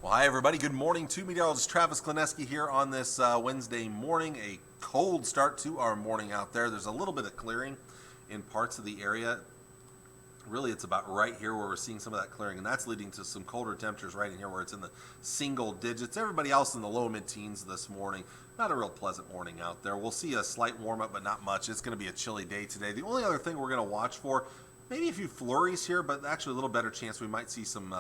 Well, hi everybody. Good morning to meteorologist Travis Klineski here on this Wednesday morning. A cold start to our morning out there. There's a little bit of clearing in parts of the area. Really, it's about right here where we're seeing some of that clearing, and that's leading to some colder temperatures right in here where it's in the single digits. Everybody else in the low mid-teens this morning. Not a real pleasant morning out there. We'll see a slight warm-up, but not much. It's going to be a chilly day today. The only other thing we're going to watch for, maybe a few flurries here, but actually a little better chance we might see some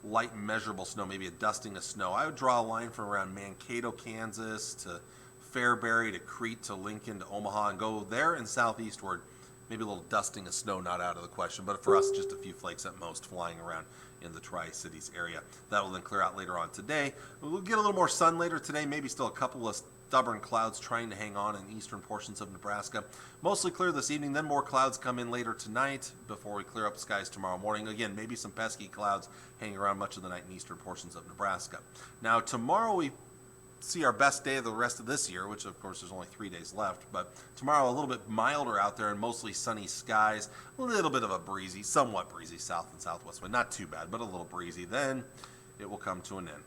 light measurable snow, maybe a dusting of snow. I would draw a line from around Mankato, Kansas to Fairbury to Crete to Lincoln to Omaha and go there and southeastward. Maybe a little dusting of snow not out of the question, but for us, just a few flakes at most flying around in the Tri-Cities area. That will then clear out later on today. We'll get a little more sun later today, maybe still a couple of stubborn clouds trying to hang on in eastern portions of Nebraska. Mostly clear this evening, then more clouds come in later tonight before we clear up the skies tomorrow morning. Again, maybe some pesky clouds hanging around much of the night in eastern portions of Nebraska. Now, tomorrow we see our best day of the rest of this year, which of course there's only 3 days left, but tomorrow a little bit milder out there and mostly sunny skies, a little bit of a breezy, somewhat breezy south and southwest wind, not too bad, but a little breezy. Then it will come to an end.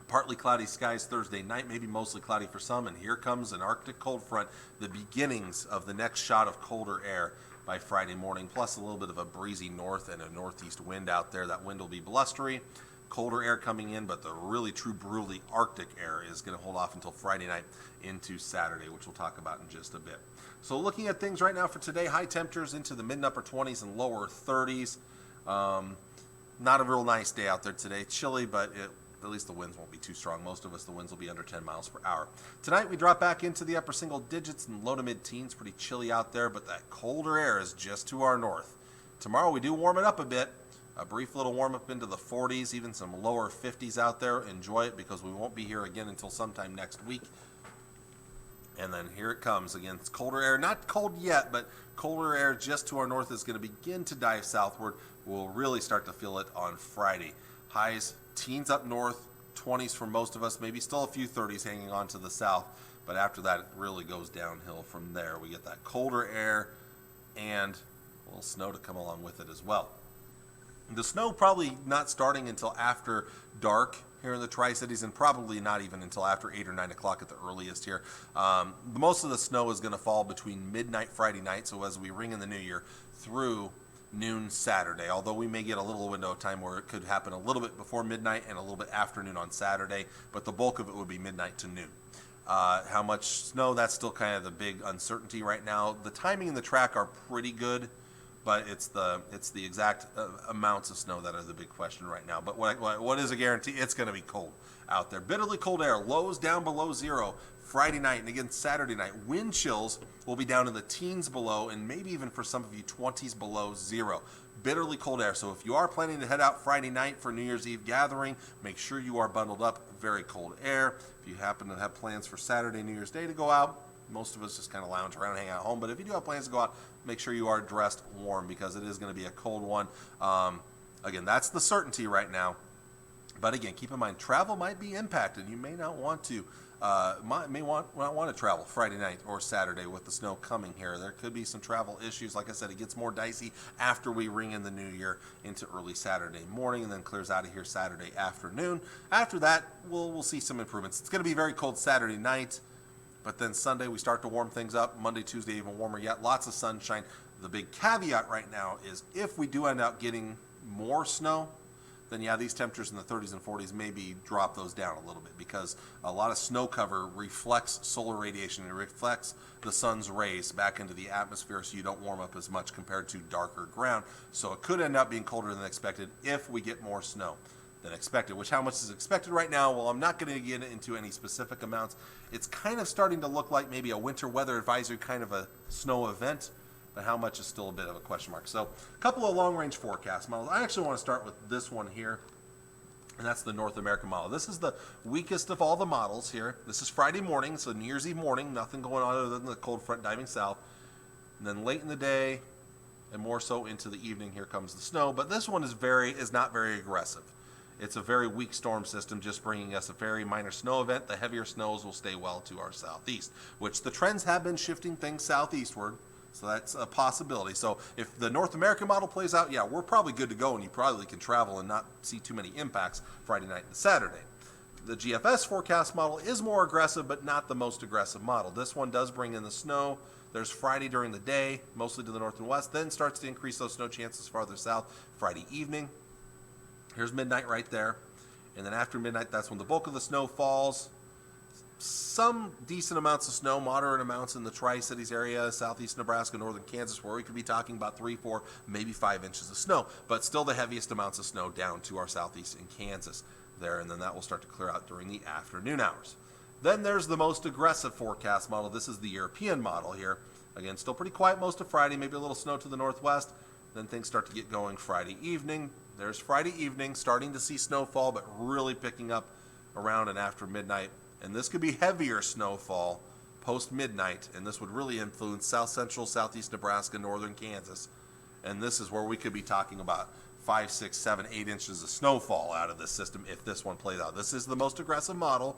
Partly cloudy skies Thursday night, maybe mostly cloudy for some, and here comes an Arctic cold front, the beginnings of the next shot of colder air by Friday morning, plus a little bit of a breezy north and a northeast wind out there. That wind will be blustery. Colder air coming in, but the really true brutally Arctic air is going to hold off until Friday night into Saturday, which we'll talk about in just a bit. So looking at things right now for today, high temperatures into the mid and upper 20s and lower 30s. Not a real nice day out there today. Chilly, but at least the winds won't be too strong. Most of us, the winds will be under 10 miles per hour. Tonight, we drop back into the upper single digits and low to mid-teens. Pretty chilly out there, but that colder air is just to our north. Tomorrow, we do warm it up a bit. A brief little warm up into the 40s, even some lower 50s out there. Enjoy it because we won't be here again until sometime next week. And then here it comes again. It's colder air, not cold yet, but colder air just to our north is going to begin to dive southward. We'll really start to feel it on Friday. Highs, teens up north, 20s for most of us, maybe still a few 30s hanging on to the south. But after that, it really goes downhill from there. We get that colder air and a little snow to come along with it as well. The snow probably not starting until after dark here in the Tri-Cities, and probably not even until after 8 or 9 o'clock at the earliest here. Most of the snow is going to fall between midnight Friday night, so as we ring in the new year, through noon Saturday, although we may get a little window of time where it could happen a little bit before midnight and a little bit after noon on Saturday, but the bulk of it would be midnight to noon. How much snow, that's still kind of the big uncertainty right now. The timing and the track are pretty good, but it's the exact amounts of snow that are the big question right now. But what is a guarantee? It's going to be cold out there. Bitterly cold air, lows down below zero Friday night, and again Saturday night. Wind chills will be down in the teens below, and maybe even for some of you 20s below zero. Bitterly cold air. So if you are planning to head out Friday night for New Year's Eve gathering, make sure you are bundled up. Very cold air. If you happen to have plans for Saturday, New Year's Day to go out, most of us just kind of lounge around and hang out at home. But if you do have plans to go out, make sure you are dressed warm because it is going to be a cold one. Again, that's the certainty right now. But again, keep in mind, travel might be impacted. You may not want to not want to travel Friday night or Saturday with the snow coming here. There could be some travel issues. Like I said, it gets more dicey after we ring in the new year into early Saturday morning and then clears out of here Saturday afternoon. After that, we'll see some improvements. It's going to be very cold Saturday night. But then Sunday, we start to warm things up. Monday, Tuesday, even warmer yet. Lots of sunshine. The big caveat right now is if we do end up getting more snow, then yeah, these temperatures in the 30s and 40s maybe drop those down a little bit because a lot of snow cover reflects solar radiation. It reflects the sun's rays back into the atmosphere so you don't warm up as much compared to darker ground. So it could end up being colder than expected if we get more snow than expected. Which how much is expected right now? Well, I'm not going to get into any specific amounts. It's kind of starting to look like maybe a winter weather advisory kind of a snow event, but how much is still a bit of a question mark. So a couple of long-range forecast models. I actually want to start with this one here, and that's the North American model. This is the weakest of all the models here. This is Friday morning, so New Year's Eve morning, nothing going on other than the cold front diving south. And then late in the day, and more so into the evening, here comes the snow. But this one is not very aggressive. It's a very weak storm system, just bringing us a very minor snow event. The heavier snows will stay well to our southeast, which the trends have been shifting things southeastward So that's a possibility. So if the North American model plays out, yeah, we're probably good to go, and you probably can travel and not see too many impacts Friday night and Saturday. The GFS forecast model is more aggressive, but not the most aggressive model. This one does bring in the snow. There's Friday during the day, mostly to the north and west, then starts to increase those snow chances farther south Friday evening. Here's midnight right there. And then after midnight, that's when the bulk of the snow falls. Some decent amounts of snow, moderate amounts in the Tri-Cities area, southeast Nebraska, northern Kansas, where we could be talking about 3, 4, maybe 5 inches of snow, but still the heaviest amounts of snow down to our southeast in Kansas there, and then that will start to clear out during the afternoon hours. Then there's the most aggressive forecast model. This is the European model here. Again, still pretty quiet most of Friday, maybe a little snow to the northwest. Then things start to get going Friday evening. There's Friday evening, starting to see snowfall, but really picking up around and after midnight. And this could be heavier snowfall post-midnight, and this would really influence south central, southeast Nebraska, northern Kansas. And this is where we could be talking about 5, 6, 7, 8 inches of snowfall out of this system if this one plays out. This is the most aggressive model.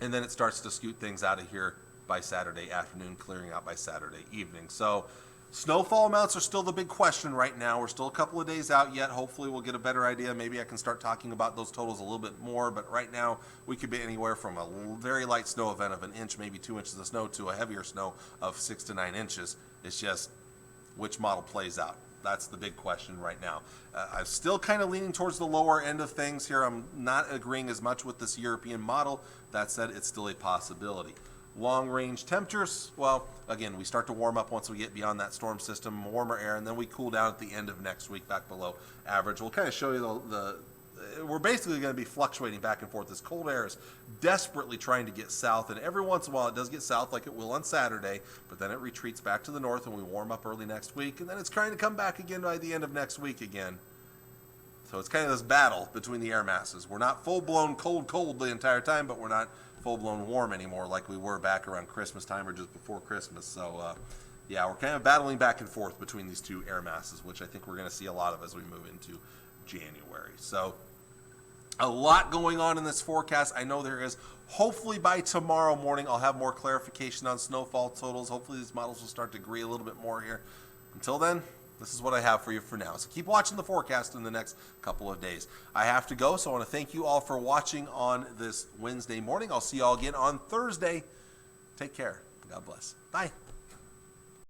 And then it starts to scoot things out of here by Saturday afternoon, clearing out by Saturday evening. So snowfall amounts are still the big question right now. We're still a couple of days out yet. Hopefully we'll get a better idea. Maybe I can start talking about those totals a little bit more. But right now we could be anywhere from a very light snow event of 1 inch, maybe 2 inches of snow, to a heavier snow of 6 to 9 inches. It's just which model plays out. That's the big question right now. I'm still kind of leaning towards the lower end of things here. I'm not agreeing as much with this European model. That said, it's still a possibility. Long range temperatures, well, again, we start to warm up once we get beyond that storm system, warmer air, and then we cool down at the end of next week back below average. We'll kind of show you we're basically going to be fluctuating back and forth. This cold air is desperately trying to get south, and every once in a while it does get south like it will on Saturday, but then it retreats back to the north and we warm up early next week, and then it's trying to come back again by the end of next week again. So it's kind of this battle between the air masses. We're not full-blown cold the entire time, but we're not full-blown warm anymore like we were back around Christmas time or just before Christmas. So yeah, we're kind of battling back and forth between these two air masses, which I think we're going to see a lot of as we move into January. So a lot going on in this forecast. I know there is. Hopefully by tomorrow morning I'll have more clarification on snowfall totals. Hopefully these models will start to agree a little bit more here. Until then, this is what I have for you for now. So keep watching the forecast in the next couple of days. I have to go, so I want to thank you all for watching on this Wednesday morning. I'll see you all again on Thursday. Take care. God bless. Bye.